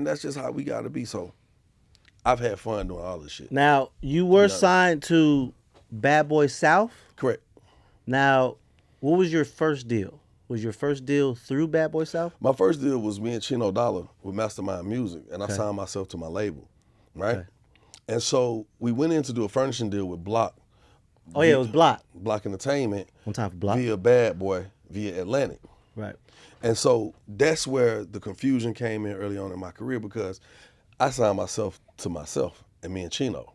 And that's just how we got to be. So I've had fun doing all this shit. Now, you were signed to Bad Boy South? Correct. Now, what was your first deal? Was your first deal through Bad Boy South? My first deal was me and Chino Dollar with Mastermind Music, and I signed myself to my label, right? Okay. And so we went in to do a furnishing deal with Block. Oh, yeah, it was Block. Block Entertainment. One time for Block. Via Bad Boy, via Atlantic. Right. And so that's where the confusion came in early on in my career, because I signed myself to myself and me and Chino,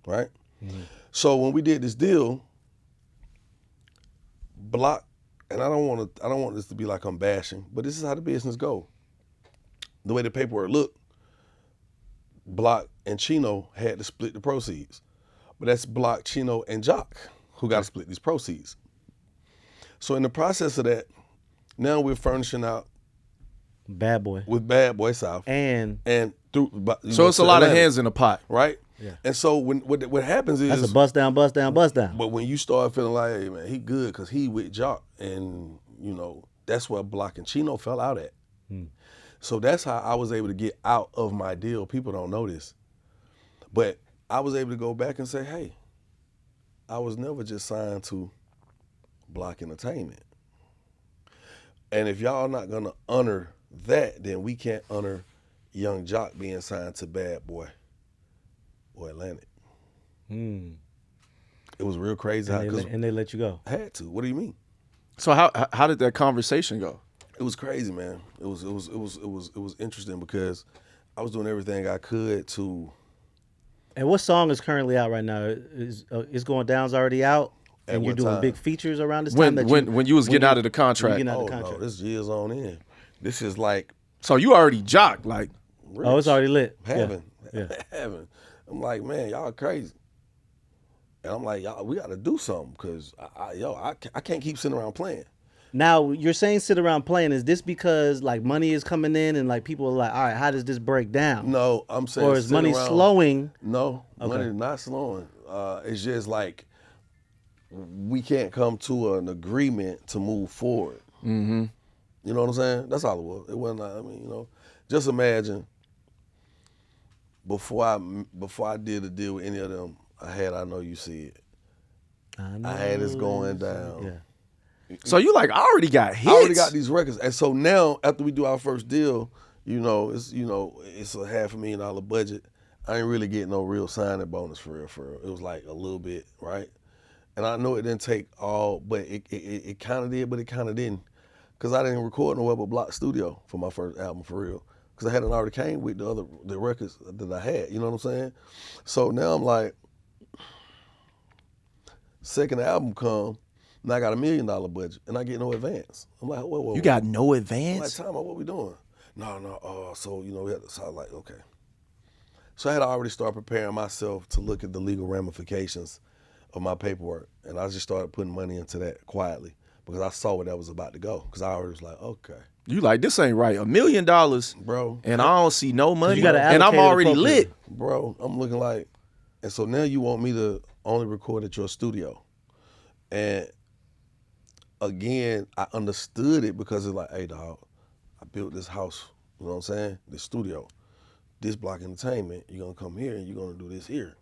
right? Mm-hmm. So when we did this deal, Block, and I don't want this to be like I'm bashing, but this is how the business go. The way the paperwork looked, Block and Chino had to split the proceeds. But that's Block, Chino, and Jock who got to split these proceeds. So in the process of that, now we're furnishing out Bad Boy. with Bad Boy South. And through, so it's a lot of hands in the pot. Right? Yeah. And so what happens is... That's a bust down. But when you start feeling like, hey, man, he good because he with Jock, and, you know, that's where Block and Chino fell out at. So that's how I was able to get out of my deal. People don't know this. But I was able to go back and say, hey, I was never just signed to Block Entertainment. And if y'all not going to honor that, then we can't honor Young Jock being signed to Bad Boy or Atlantic. It was real crazy. And they let you go. Had to. What do you mean? So how did that conversation go? It was crazy, man. It was interesting because I was doing everything I could to. And what song is currently out right now? Is Going Down's already out? And you're doing big features around this time? When you was getting out of the contract? No, this year's on in. This is like. So you already jocked, like. Rich. Oh, it's already lit. Heaven. Yeah. Heaven. I'm like, man, y'all crazy. And I'm like, y'all, we got to do something, because I can't keep sitting around playing. Now, you're saying sit around playing. Is this because like money is coming in and like people are like, all right, how does this break down? No, I'm saying. Or is money slowing? No, money is not slowing. It's just like we can't come to an agreement to move forward. Mm-hmm. You know what I'm saying? That's all it was. It wasn't. I mean, you know, just imagine before I did a deal with any of them, I Know You See It. I had It's Going Down. Yeah. So you like, I already got hits. I already got these records, and so now after we do our first deal, it's a $500,000 budget. I ain't really getting no real signing bonus for real. It was like a little bit, right? And I know it didn't take all, but it kind of did, but it kind of didn't, because I didn't record nowhere but Block Studio for my first album for real, because I hadn't already came with the records that I had. You know what I'm saying? So now I'm like, second album come. And I got $1 million budget, and I get no advance. I'm like, whoa. You got no I'm advance? like, time out, what we doing? No. So, so I was like, okay. So I had already started preparing myself to look at the legal ramifications of my paperwork. And I just started putting money into that quietly, because I saw where that was about to go. Because I already was like, okay. You like, this ain't right. $1 million, bro, and I don't see no money, and I'm already lit. Bro, I'm looking like, and so now you want me to only record at your studio. And again, I understood it, because it's like, hey, dog, I built this house, you know what I'm saying? This studio, this Block Entertainment, you're going to come here and you're going to do this here.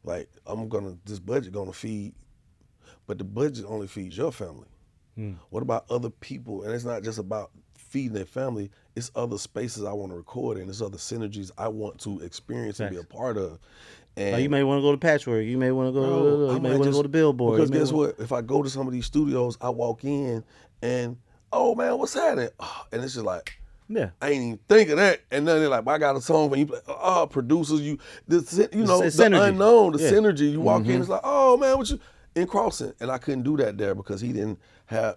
Like, this budget going to feed, but the budget only feeds your family. What about other people? And it's not just about feeding their family, it's other spaces I want to record in, it's other synergies I want to experience and be a part of. And you may want to go to Patchwork. You may want to go. You may want to go to Billboard. Because guess what? If I go to some of these studios, I walk in and, oh man, what's happening? Oh, and it's just like, yeah, I ain't even think of that. And then they're like, well, I got a song when you play. Oh, producers, the unknown, the synergy. You walk in, it's like, oh man, what you in Crossing? And I couldn't do that there because he didn't have.